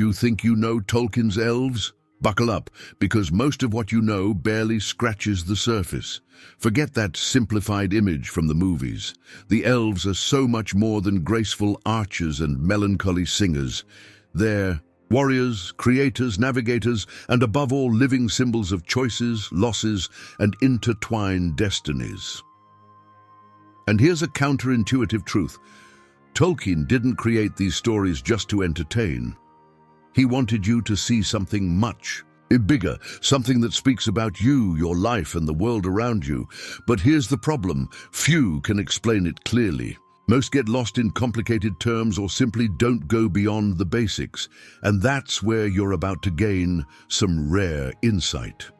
You think you know Tolkien's elves? Buckle up, because most of what you know barely scratches the surface. Forget that simplified image from the movies. The elves are so much more than graceful archers and melancholy singers. They're warriors, creators, navigators, and above all living symbols of choices, losses, and intertwined destinies. And here's a counterintuitive truth. Tolkien didn't create these stories just to entertain. He wanted you to see something much bigger, something that speaks about you, your life, and the world around you. But here's the problem. Few can explain it clearly. Most get lost in complicated terms or simply don't go beyond the basics. And that's where you're about to gain some rare insight.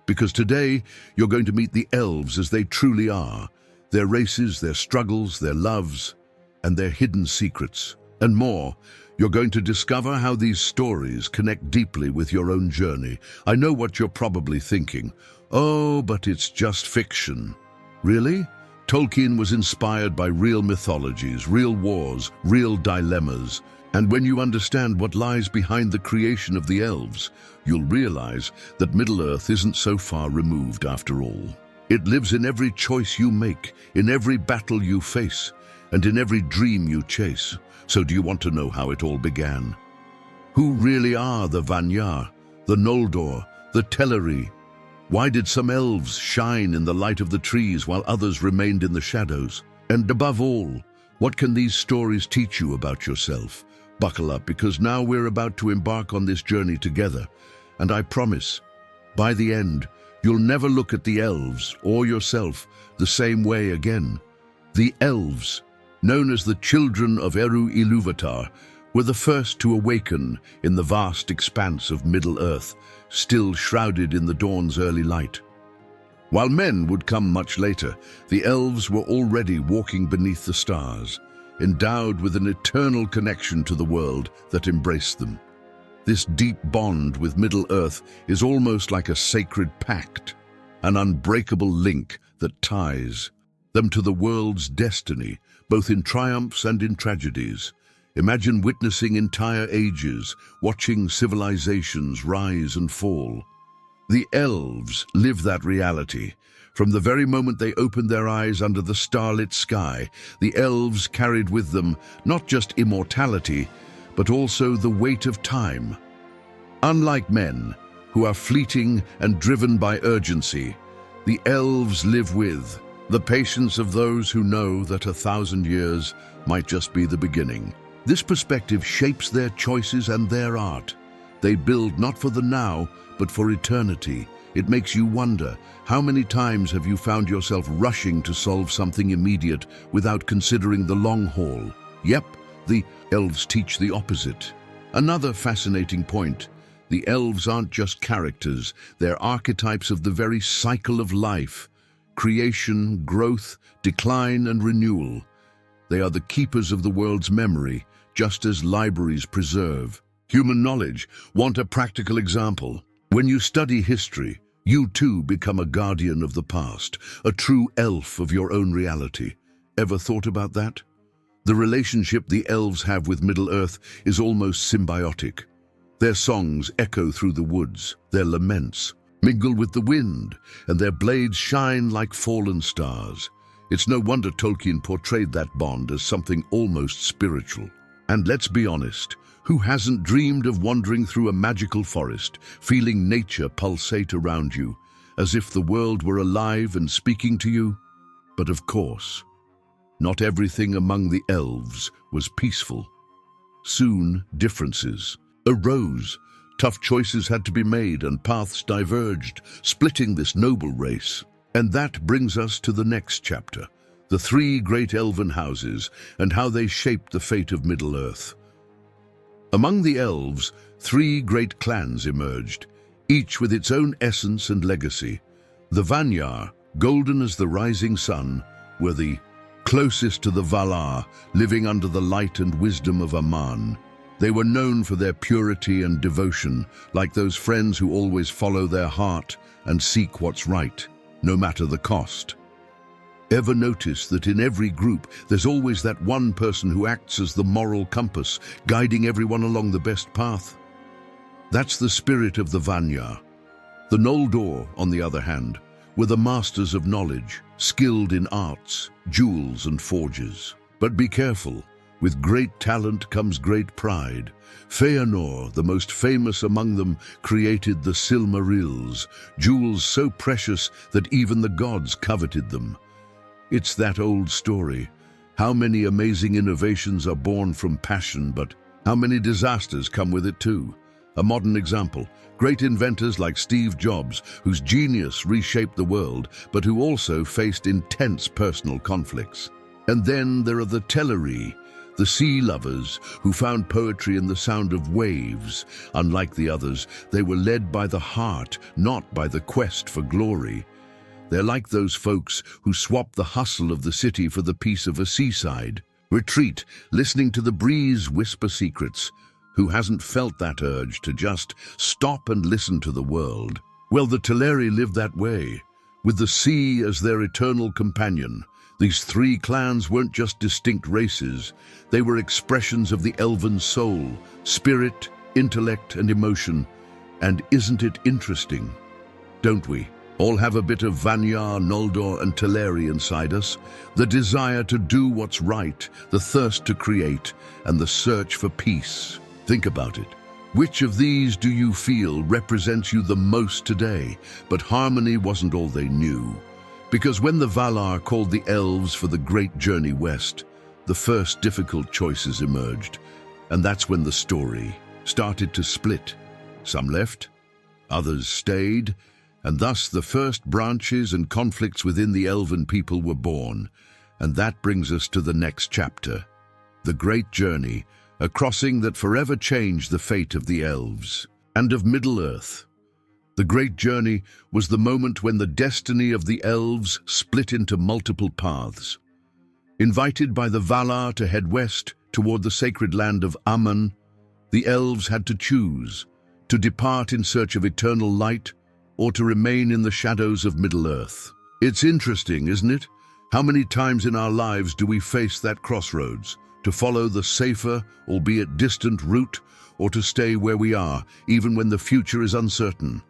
Because today, you're going to meet the elves as they truly are. Their races, their struggles, their loves, and their hidden secrets. And more. You're going to discover how these stories connect deeply with your own journey. I know what you're probably thinking. Oh, but it's just fiction. Really? Tolkien was inspired by real mythologies, real wars, real dilemmas. And when you understand what lies behind the creation of the elves, you'll realize that Middle-earth isn't so far removed after all. It lives in every choice you make, in every battle you face, and in every dream you chase. So do you want to know how it all began? Who really are the Valinor, the Noldor, the Teleri? Why did some elves shine in the light of the trees while others remained in the shadows? And above all, what can these stories teach you about yourself? Buckle up, because now we're about to embark on this journey together. And I promise, by the end, you'll never look at the elves or yourself the same way again. The elves, known as the children of Ilúvatar, were the first to awaken in the vast expanse of Middle-earth, still shrouded in the dawn's early light. While men would come much later, the elves were already walking beneath the stars, endowed with an eternal connection to the world that embraced them. This deep bond with Middle-earth is almost like a sacred pact, an unbreakable link that ties them to the world's destiny, both in triumphs and in tragedies. Imagine witnessing entire ages, watching civilizations rise and fall. The elves live that reality. From the very moment they opened their eyes under the starlit sky, the elves carried with them not just immortality, but also the weight of time. Unlike men, who are fleeting and driven by urgency, the elves live with the patience of those who know that 1,000 years might just be the beginning. This perspective shapes their choices and their art. They build not for the now, but for eternity. It makes you wonder, how many times have you found yourself rushing to solve something immediate without considering the long haul? Yep, the elves teach the opposite. Another fascinating point. The elves aren't just characters, they're archetypes of the very cycle of life. Creation, growth, decline, and renewal. They are the keepers of the world's memory, just as libraries preserve human knowledge. Want a practical example? When you study history, you too become a guardian of the past, a true elf of your own reality. Ever thought about that? The relationship the elves have with Middle-earth is almost symbiotic. Their songs echo through the woods, their laments mingle with the wind, and their blades shine like fallen stars. It's no wonder Tolkien portrayed that bond as something almost spiritual. And let's be honest, who hasn't dreamed of wandering through a magical forest, feeling nature pulsate around you, as if the world were alive and speaking to you? But of course, not everything among the elves was peaceful. Soon, differences arose. Tough choices had to be made and paths diverged, splitting this noble race. And that brings us to the next chapter, the three great elven houses and how they shaped the fate of Middle-earth. Among the elves, three great clans emerged, each with its own essence and legacy. The Valinor, golden as the rising sun, were the closest to the Valar, living under the light and wisdom of Aman. They were known for their purity and devotion, like those friends who always follow their heart and seek what's right, no matter the cost. Ever notice that in every group there's always that one person who acts as the moral compass, guiding everyone along the best path? That's the spirit of the Valinor. The Noldor, on the other hand, were the masters of knowledge, skilled in arts, jewels and forges. But be careful, with great talent comes great pride. Feanor, the most famous among them, created the Silmarillions, jewels so precious that even the gods coveted them. It's that old story. How many amazing innovations are born from passion, but how many disasters come with it too? A modern example, great inventors like Steve Jobs, whose genius reshaped the world, but who also faced intense personal conflicts. And then there are the Teleri, the sea lovers, who found poetry in the sound of waves. Unlike the others, they were led by the heart, not by the quest for glory. They're like those folks who swap the hustle of the city for the peace of a seaside. Retreat, listening to the breeze whisper secrets. Who hasn't felt that urge to just stop and listen to the world? Well, the Teleri lived that way, with the sea as their eternal companion. These three clans weren't just distinct races. They were expressions of the elven soul, spirit, intellect and emotion. And isn't it interesting? Don't we all have a bit of Valinor, Noldor and Teleri inside us? The desire to do what's right, the thirst to create, and the search for peace. Think about it. Which of these do you feel represents you the most today? But harmony wasn't all they knew. Because when the Valar called the Elves for the great journey west, the first difficult choices emerged. And that's when the story started to split. Some left, others stayed, and thus the first branches and conflicts within the elven people were born. And that brings us to the next chapter, the Great Journey, a crossing that forever changed the fate of the elves and of Middle-earth. The Great Journey was the moment when the destiny of the elves split into multiple paths. Invited by the Valar to head west toward the sacred land of Aman, the elves had to choose, to depart in search of eternal light or to remain in the shadows of Middle-earth. It's interesting, isn't it? How many times in our lives do we face that crossroads? To follow the safer, albeit distant route, or to stay where we are, even when the future is uncertain.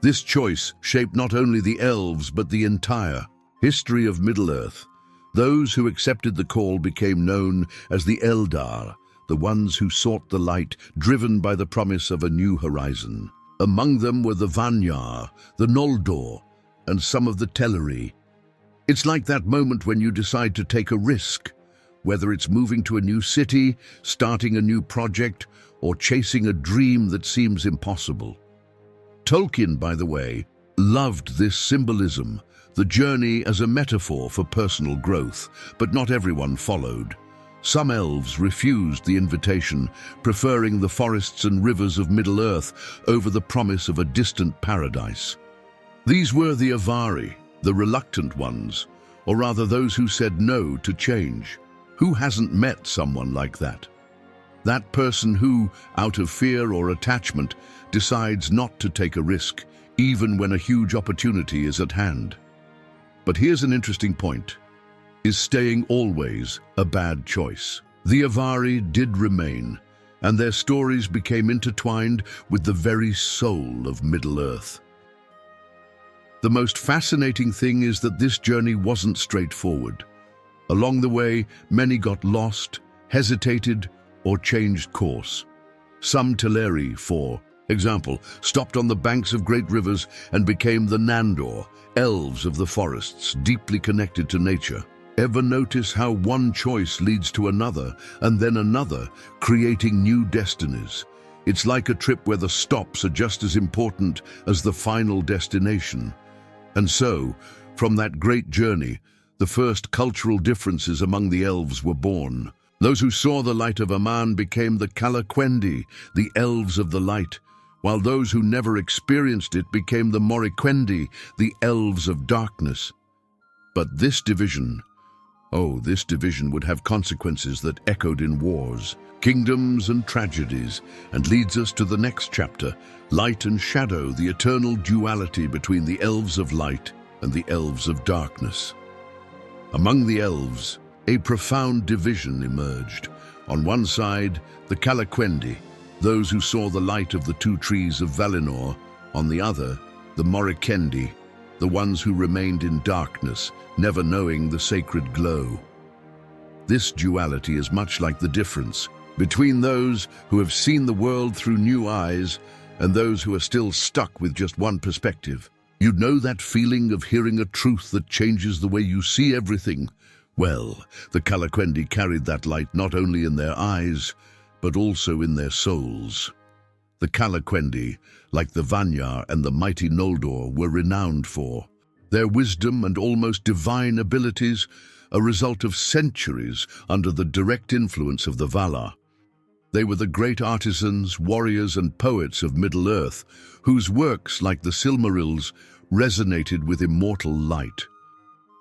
This choice shaped not only the elves, but the entire history of Middle-earth. Those who accepted the call became known as the Eldar, the ones who sought the light, driven by the promise of a new horizon. Among them were the Valinor, the Noldor, and some of the Teleri. It's like that moment when you decide to take a risk, whether it's moving to a new city, starting a new project, or chasing a dream that seems impossible. Tolkien, by the way, loved this symbolism, the journey as a metaphor for personal growth, but not everyone followed. Some elves refused the invitation, preferring the forests and rivers of Middle-earth over the promise of a distant paradise. These were the Avari, the reluctant ones, or rather those who said no to change. Who hasn't met someone like that? That person who, out of fear or attachment, decides not to take a risk, even when a huge opportunity is at hand. But here's an interesting point. Is staying always a bad choice? The Avari did remain, and their stories became intertwined with the very soul of Middle-earth. The most fascinating thing is that this journey wasn't straightforward. Along the way, many got lost, hesitated, or changed course. Some Teleri, for example, stopped on the banks of great rivers and became the Nandor, elves of the forests, deeply connected to nature. Ever notice how one choice leads to another, and then another, creating new destinies? It's like a trip where the stops are just as important as the final destination. And so, from that great journey, the first cultural differences among the elves were born. Those who saw the light of Aman became the Calaquendi, the elves of the light, while those who never experienced it became the Moriquendi, the elves of darkness. But this division would have consequences that echoed in wars, kingdoms and tragedies, and leads us to the next chapter, light and shadow, the eternal duality between the elves of light and the elves of darkness. Among the elves, a profound division emerged. On one side, the Calaquendi, those who saw the light of the two trees of Valinor. On the other, the Morikendi, the ones who remained in darkness, never knowing the sacred glow. This duality is much like the difference between those who have seen the world through new eyes and those who are still stuck with just one perspective. You know that feeling of hearing a truth that changes the way you see everything? Well, the Calaquendi carried that light not only in their eyes, but also in their souls. The Calaquendi, like the Vanyar and the mighty Noldor, were renowned for their wisdom and almost divine abilities, a result of centuries under the direct influence of the Valar. They were the great artisans, warriors, and poets of Middle-earth, whose works, like the Silmarillion, resonated with immortal light.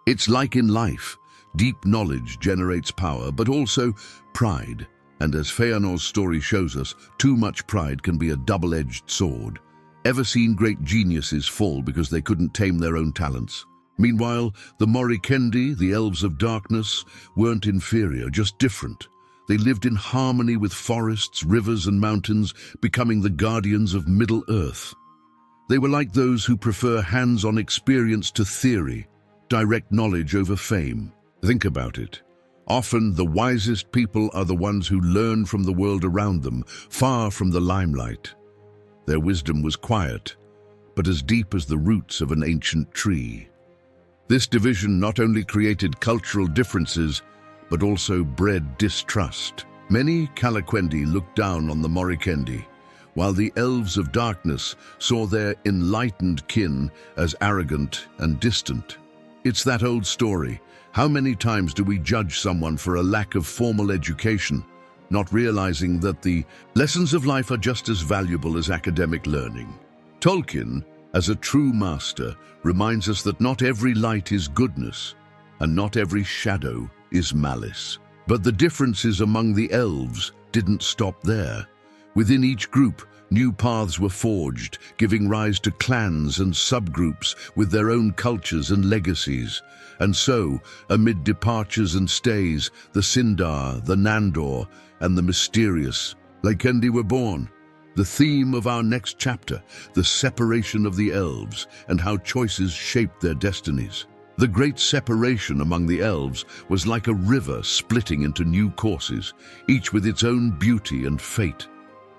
It's like in life. Deep knowledge generates power, but also pride. And as Feanor's story shows us, too much pride can be a double-edged sword. Ever seen great geniuses fall because they couldn't tame their own talents? Meanwhile, the Morikendi, the Elves of Darkness, weren't inferior, just different. They lived in harmony with forests, rivers, and mountains, becoming the guardians of Middle-earth. They were like those who prefer hands-on experience to theory, direct knowledge over fame. Think about it. Often, the wisest people are the ones who learn from the world around them, far from the limelight. Their wisdom was quiet, but as deep as the roots of an ancient tree. This division not only created cultural differences, but also bred distrust. Many Calaquendi looked down on the Morikendi, while the Elves of Darkness saw their enlightened kin as arrogant and distant. It's that old story. How many times do we judge someone for a lack of formal education, not realizing that the lessons of life are just as valuable as academic learning? Tolkien, as a true master, reminds us that not every light is goodness, and not every shadow is malice. But the differences among the elves didn't stop there. Within each group, new paths were forged, giving rise to clans and subgroups with their own cultures and legacies. And so, amid departures and stays, the Sindar, the Nandor, and the mysterious Calaquendi were born. The theme of our next chapter, the separation of the elves and how choices shaped their destinies. The great separation among the elves was like a river splitting into new courses, each with its own beauty and fate.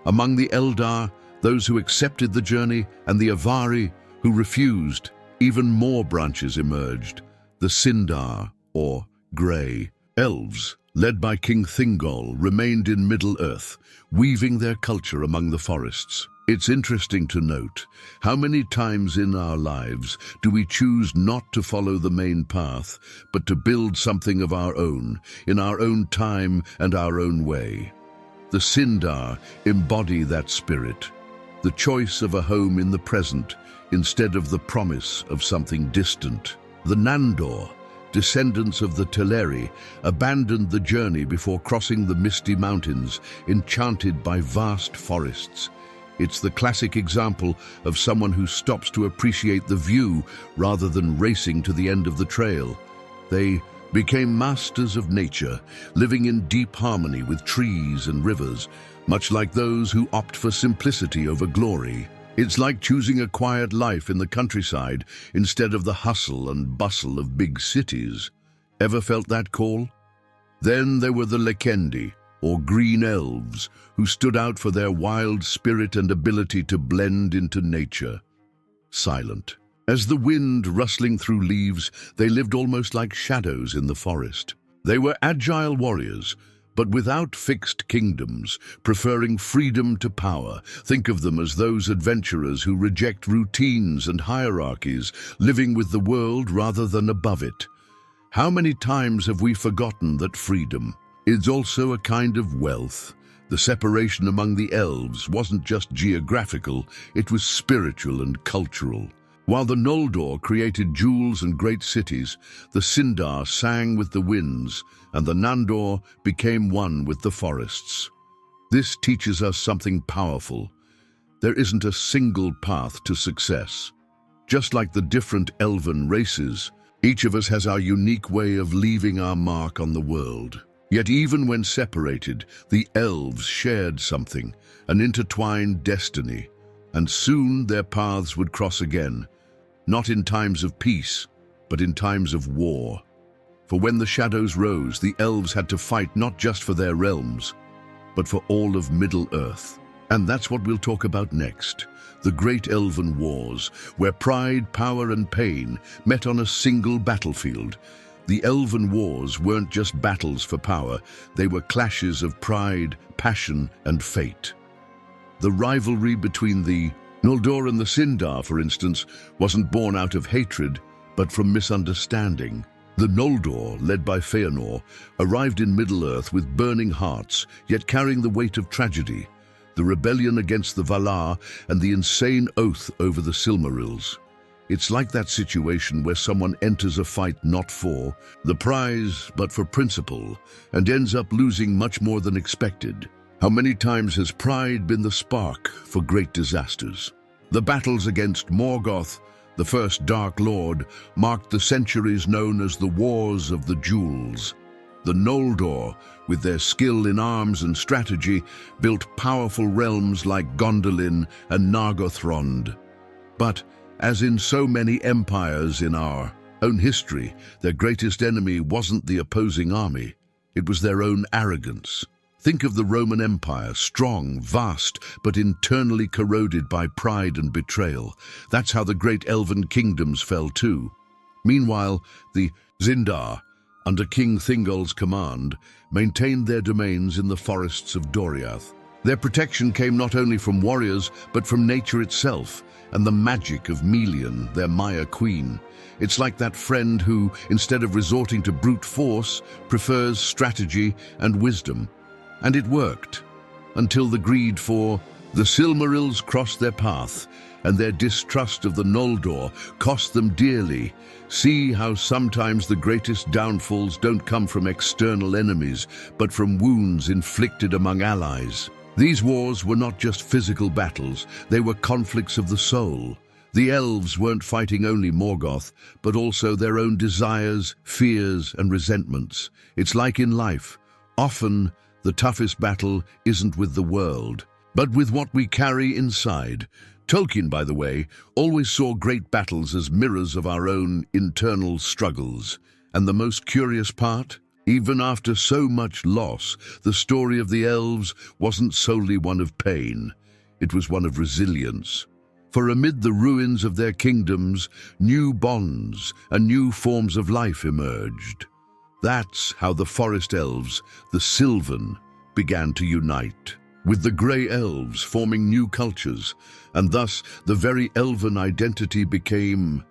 Among the Eldar, those who accepted the journey, and the Avari, who refused, even more branches emerged. The Sindar, or Grey Elves, led by King Thingol, remained in Middle-earth, weaving their culture among the forests. It's interesting to note how many times in our lives do we choose not to follow the main path, but to build something of our own, in our own time and our own way. The Sindar embody that spirit, the choice of a home in the present instead of the promise of something distant. The Nandor, descendants of the Teleri, abandoned the journey before crossing the misty mountains, enchanted by vast forests. It's the classic example of someone who stops to appreciate the view rather than racing to the end of the trail. They became masters of nature, living in deep harmony with trees and rivers, much like those who opt for simplicity over glory. It's like choosing a quiet life in the countryside instead of the hustle and bustle of big cities. Ever felt that call? Then there were the Lekendi, or Green Elves, who stood out for their wild spirit and ability to blend into nature. Silent. As the wind rustling through leaves, they lived almost like shadows in the forest. They were agile warriors, but without fixed kingdoms, preferring freedom to power. Think of them as those adventurers who reject routines and hierarchies, living with the world rather than above it. How many times have we forgotten that freedom is also a kind of wealth? The separation among the elves wasn't just geographical, it was spiritual and cultural. While the Noldor created jewels and great cities, the Sindar sang with the winds, and the Nandor became one with the forests. This teaches us something powerful. There isn't a single path to success. Just like the different elven races, Each of us has our unique way of leaving our mark on the world. Yet even when separated, the elves shared something, an intertwined destiny, and soon their paths would cross again, not in times of peace, but in times of war. For when the shadows rose, the elves had to fight not just for their realms, but for all of Middle-earth. And that's what we'll talk about next. The Great Elven Wars, where pride, power and pain met on a single battlefield. The Elven Wars weren't just battles for power, they were clashes of pride, passion and fate. The rivalry between the Noldor and the Sindar, for instance, wasn't born out of hatred, but from misunderstanding. The Noldor, led by Feanor, arrived in Middle-earth with burning hearts, yet carrying the weight of tragedy, the rebellion against the Valar and the insane oath over the Silmarils. It's like that situation where someone enters a fight not for the prize, but for principle, and ends up losing much more than expected. How many times has pride been the spark for great disasters? The battles against Morgoth, the first Dark Lord, marked the centuries known as the Wars of the Jewels. The Noldor, with their skill in arms and strategy, built powerful realms like Gondolin and Nargothrond. But, as in so many empires in our own history, their greatest enemy wasn't the opposing army, it was their own arrogance. Think of the Roman Empire, strong, vast, but internally corroded by pride and betrayal. That's how the great elven kingdoms fell too. Meanwhile, the Sindar, under King Thingol's command, maintained their domains in the forests of Doriath. Their protection came not only from warriors, but from nature itself, and the magic of Melian, their Maya queen. It's like that friend who, instead of resorting to brute force, prefers strategy and wisdom. And it worked, until the greed for the Silmarils crossed their path, and their distrust of the Noldor cost them dearly. See how sometimes the greatest downfalls don't come from external enemies, but from wounds inflicted among allies. These wars were not just physical battles, they were conflicts of the soul. The elves weren't fighting only Morgoth, but also their own desires, fears, and resentments. It's like in life. Often, the toughest battle isn't with the world, but with what we carry inside. Tolkien, by the way, always saw great battles as mirrors of our own internal struggles. And the most curious part? Even after so much loss, the story of the elves wasn't solely one of pain. It was one of resilience. For amid the ruins of their kingdoms, new bonds and new forms of life emerged. That's how the forest elves, the Sylvan, began to unite, with the grey elves forming new cultures, and thus the very elven identity became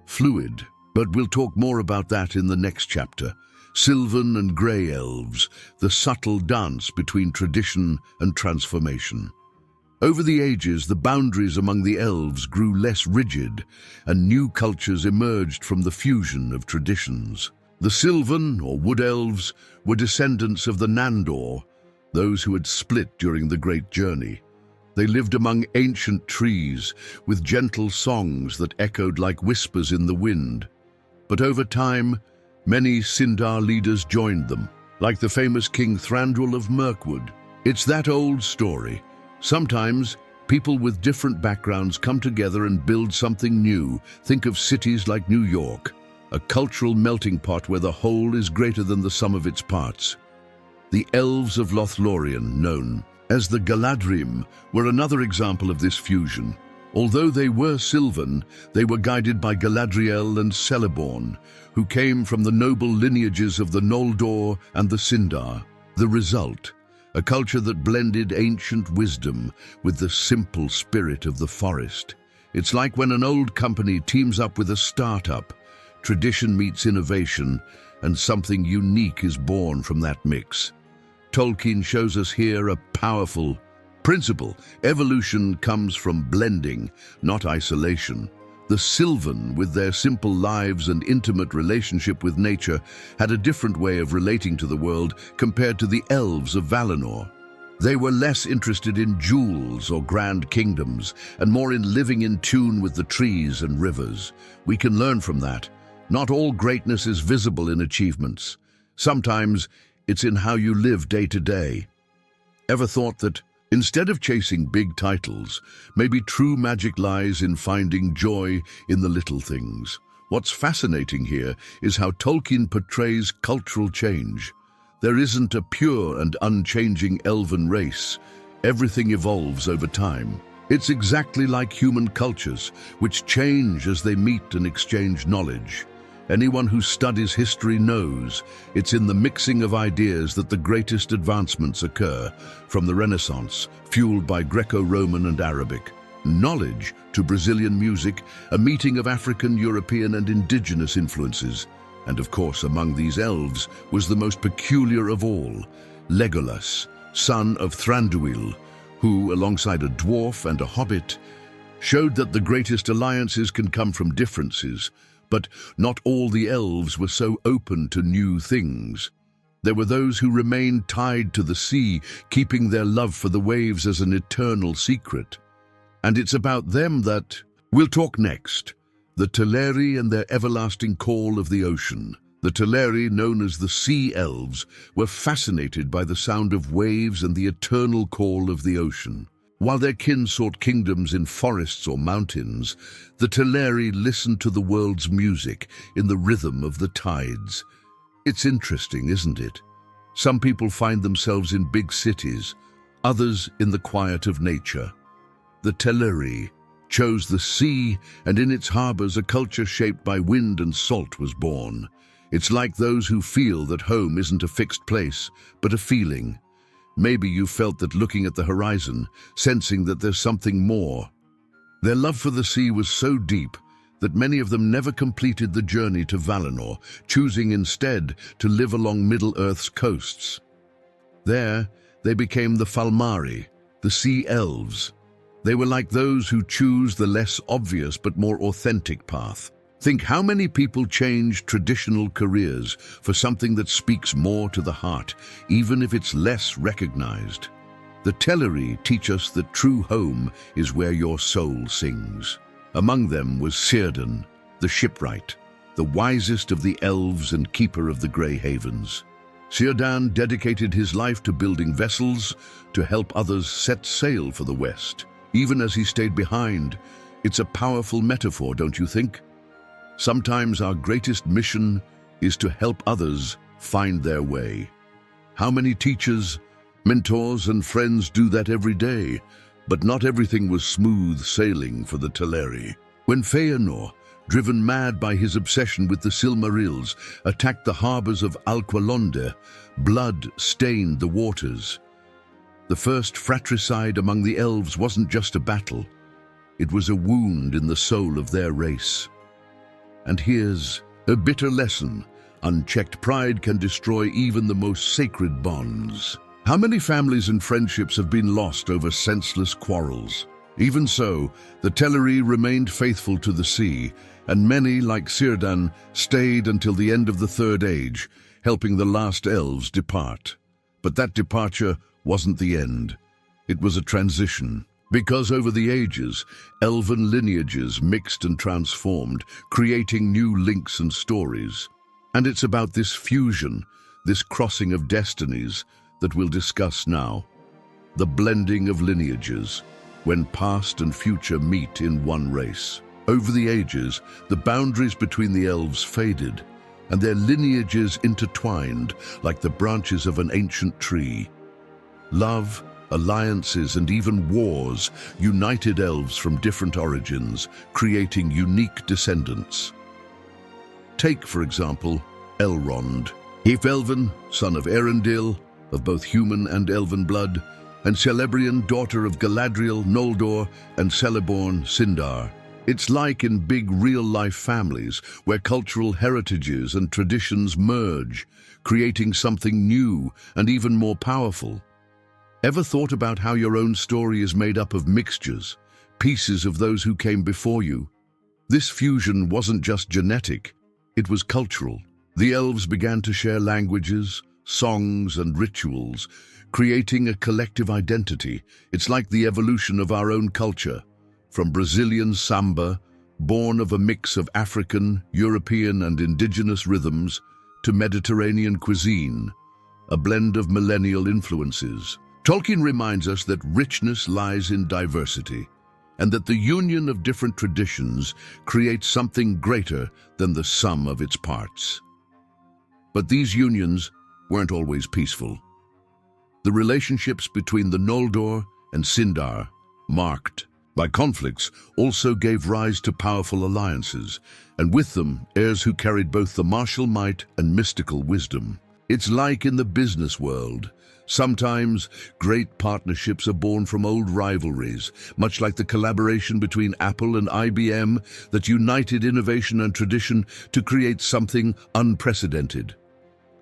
fluid. But we'll talk more about that in the next chapter. Sylvan and grey elves, the subtle dance between tradition and transformation. Over the ages, the boundaries among the elves grew less rigid, and new cultures emerged from the fusion of traditions. The Sylvan, or Wood Elves, were descendants of the Nandor, those who had split during the Great Journey. They lived among ancient trees, with gentle songs that echoed like whispers in the wind. But over time, many Sindar leaders joined them, like the famous King Thranduil of Mirkwood. It's that old story. Sometimes, people with different backgrounds come together and build something new. Think of cities like New York, a cultural melting pot where the whole is greater than the sum of its parts. The Elves of Lothlorien, known as the Galadrim, were another example of this fusion. Although they were Sylvan, they were guided by Galadriel and Celeborn, who came from the noble lineages of the Noldor and the Sindar. The result, a culture that blended ancient wisdom with the simple spirit of the forest. It's like when an old company teams up with a startup. Tradition meets innovation, and something unique is born from that mix. Tolkien shows us here a powerful principle. Evolution comes from blending, not isolation. The Sylvan, with their simple lives and intimate relationship with nature, had a different way of relating to the world compared to the Elves of Valinor. They were less interested in jewels or grand kingdoms, and more in living in tune with the trees and rivers. We can learn from that. Not all greatness is visible in achievements. Sometimes it's in how you live day to day. Ever thought that instead of chasing big titles, maybe true magic lies in finding joy in the little things? What's fascinating here is how Tolkien portrays cultural change. There isn't a pure and unchanging elven race. Everything evolves over time. It's exactly like human cultures, which change as they meet and exchange knowledge. Anyone who studies history knows it's in the mixing of ideas that the greatest advancements occur, from the Renaissance, fueled by Greco-Roman and Arabic knowledge, to Brazilian music, a meeting of African, European and indigenous influences. And of course, among these elves was the most peculiar of all, Legolas, son of Thranduil, who, alongside a dwarf and a hobbit, showed that the greatest alliances can come from differences. But not all the elves were so open to new things. There were those who remained tied to the sea, keeping their love for the waves as an eternal secret. And it's about them that we'll talk next. The Teleri and their everlasting call of the ocean. The Teleri, known as the Sea Elves, were fascinated by the sound of waves and the eternal call of the ocean. While their kin sought kingdoms in forests or mountains, the Teleri listened to the world's music in the rhythm of the tides. It's interesting, isn't it? Some people find themselves in big cities, others in the quiet of nature. The Teleri chose the sea, and in its harbors a culture shaped by wind and salt was born. It's like those who feel that home isn't a fixed place, but a feeling. Maybe you felt that looking at the horizon, sensing that there's something more. Their love for the sea was so deep that many of them never completed the journey to Valinor, choosing instead to live along Middle-earth's coasts. There, they became the Falmari, the Sea Elves. They were like those who choose the less obvious but more authentic path. Think how many people change traditional careers for something that speaks more to the heart, even if it's less recognized. The Teleri teach us that true home is where your soul sings. Among them was Círdan, the shipwright, the wisest of the elves and keeper of the Grey Havens. Círdan dedicated his life to building vessels to help others set sail for the west, even as he stayed behind. It's a powerful metaphor, don't you think? Sometimes our greatest mission is to help others find their way. How many teachers, mentors, and friends do that every day? But not everything was smooth sailing for the Teleri. When Feanor, driven mad by his obsession with the Silmarils, attacked the harbors of Alqualondë, blood stained the waters. The first fratricide among the elves wasn't just a battle. It was a wound in the soul of their race. And here's a bitter lesson. Unchecked pride can destroy even the most sacred bonds. How many families and friendships have been lost over senseless quarrels? Even so, the Teleri remained faithful to the sea, and many, like Círdan, stayed until the end of the Third Age, helping the last elves depart. But that departure wasn't the end. It was a transition. Because over the ages, elven lineages mixed and transformed, creating new links and stories. And it's about this fusion, this crossing of destinies, that we'll discuss now. The blending of lineages, when past and future meet in one race. Over the ages, the boundaries between the elves faded, and their lineages intertwined like the branches of an ancient tree. Love, alliances, and even wars united elves from different origins, creating unique descendants. Take, for example, Elrond. Elven, son of Eärendil, of both human and elven blood, and Celebrian, daughter of Galadriel, Noldor, and Celeborn, Sindar. It's like in big real-life families where cultural heritages and traditions merge, creating something new and even more powerful. Ever thought about how your own story is made up of mixtures, pieces of those who came before you? This fusion wasn't just genetic, it was cultural. The elves began to share languages, songs, and rituals, creating a collective identity. It's like the evolution of our own culture, from Brazilian samba born of a mix of African, European, and indigenous rhythms, to Mediterranean cuisine, a blend of millennial influences. Tolkien reminds us that richness lies in diversity, and that the union of different traditions creates something greater than the sum of its parts. But these unions weren't always peaceful. The relationships between the Noldor and Sindar, marked by conflicts, also gave rise to powerful alliances, and with them, heirs who carried both the martial might and mystical wisdom. It's like in the business world. Sometimes great partnerships are born from old rivalries, much like the collaboration between Apple and IBM that united innovation and tradition to create something unprecedented.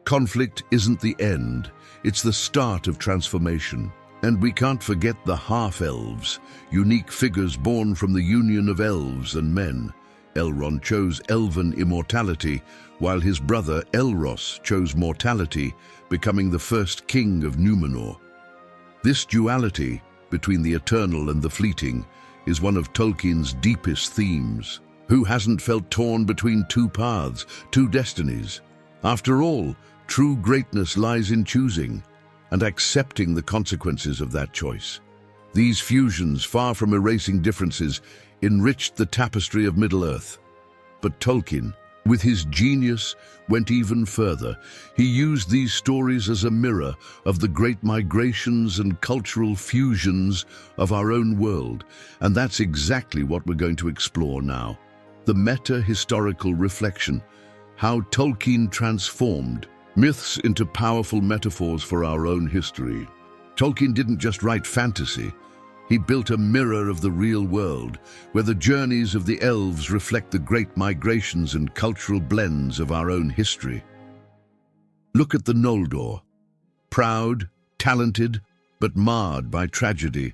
Conflict isn't the end, it's the start of transformation. And we can't forget the half-elves, unique figures born from the union of elves and men. Elrond chose elven immortality, while his brother Elros chose mortality, becoming the first king of Númenor. This duality between the eternal and the fleeting is one of Tolkien's deepest themes. Who hasn't felt torn between two paths, two destinies? After all, true greatness lies in choosing and accepting the consequences of that choice. These fusions, far from erasing differences, enriched the tapestry of Middle-earth. But Tolkien, with his genius, went even further. He used these stories as a mirror of the great migrations and cultural fusions of our own world, and that's exactly what we're going to explore now. The meta-historical reflection, how Tolkien transformed myths into powerful metaphors for our own history. Tolkien didn't just write fantasy, he built a mirror of the real world, where the journeys of the elves reflect the great migrations and cultural blends of our own history. Look at the Noldor, proud, talented, but marred by tragedy.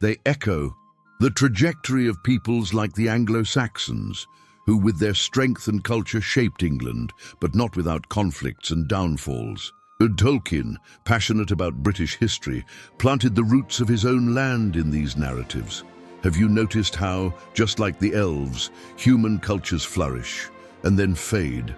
They echo the trajectory of peoples like the Anglo-Saxons, who with their strength and culture shaped England, but not without conflicts and downfalls. Tolkien, passionate about British history, planted the roots of his own land in these narratives. Have you noticed how, just like the elves, human cultures flourish and then fade?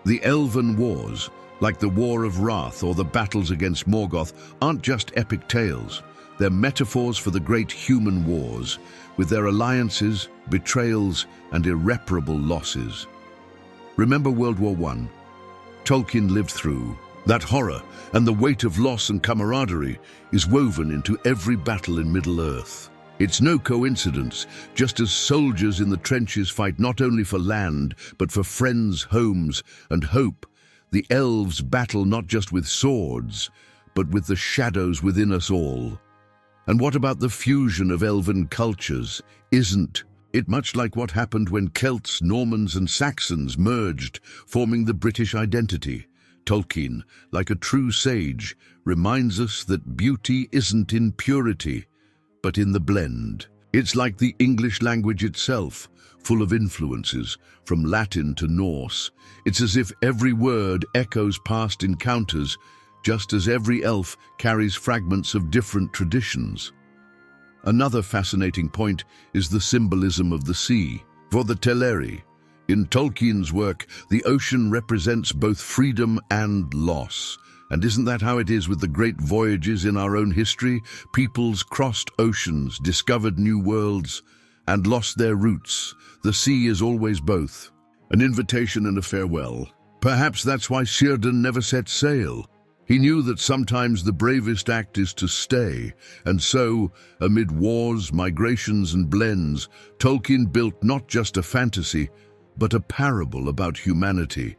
The elven wars, like the War of Wrath or the battles against Morgoth, aren't just epic tales. They're metaphors for the great human wars, with their alliances, betrayals, and irreparable losses. Remember World War I? Tolkien lived through that horror, and the weight of loss and camaraderie is woven into every battle in Middle-earth. It's no coincidence, just as soldiers in the trenches fight not only for land, but for friends, homes, and hope, the elves battle not just with swords, but with the shadows within us all. And what about the fusion of elven cultures? Isn't it much like what happened when Celts, Normans, and Saxons merged, forming the British identity? Tolkien, like a true sage, reminds us that beauty isn't in purity, but in the blend. It's like the English language itself, full of influences, from Latin to Norse. It's as if every word echoes past encounters, just as every elf carries fragments of different traditions. Another fascinating point is the symbolism of the sea. For the Teleri, in Tolkien's work, the ocean represents both freedom and loss. And isn't that how it is with the great voyages in our own history? Peoples crossed oceans, discovered new worlds, and lost their roots. The sea is always both, an invitation and a farewell. Perhaps that's why Círdan never set sail. He knew that sometimes the bravest act is to stay, and so, amid wars, migrations, and blends, Tolkien built not just a fantasy, but a parable about humanity.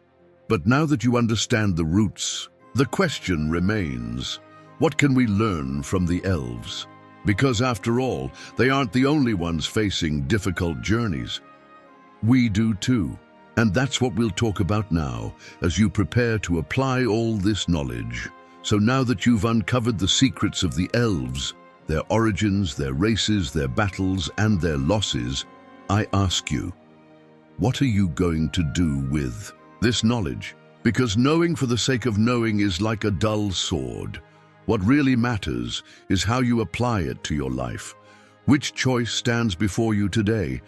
But now that you understand the roots, the question remains, what can we learn from the elves? Because after all, they aren't the only ones facing difficult journeys. We do too. And that's what we'll talk about now, as you prepare to apply all this knowledge. So now that you've uncovered the secrets of the elves, their origins, their races, their battles, and their losses, I ask you, what are you going to do with this knowledge? Because knowing for the sake of knowing is like a dull sword. What really matters is how you apply it to your life. Which choice stands before you today?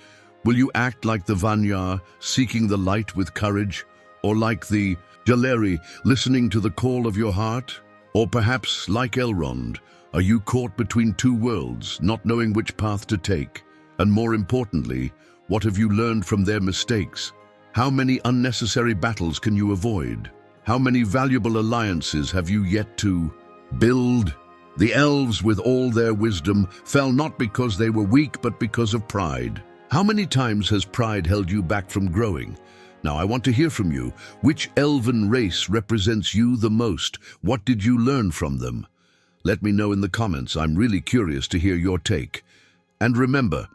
Will you act like the Valinor, seeking the light with courage? Or like the J.R.R, listening to the call of your heart? Or perhaps, like Elrond, are you caught between two worlds, not knowing which path to take? And more importantly, what have you learned from their mistakes? How many unnecessary battles can you avoid? How many valuable alliances have you yet to build? The elves, with all their wisdom, fell not because they were weak, but because of pride. How many times has pride held you back from growing? Now I want to hear from you. Which elven race represents you the most? What did you learn from them? Let me know in the comments. I'm really curious to hear your take. And remember,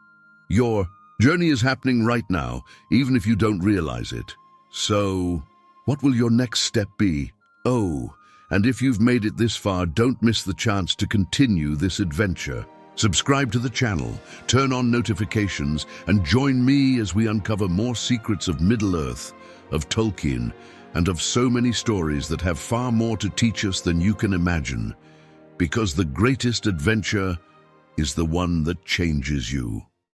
your journey is happening right now, even if you don't realize it. So, what will your next step be? Oh, and if you've made it this far, don't miss the chance to continue this adventure. Subscribe to the channel, turn on notifications, and join me as we uncover more secrets of Middle-earth, of Tolkien, and of so many stories that have far more to teach us than you can imagine. Because the greatest adventure is the one that changes you.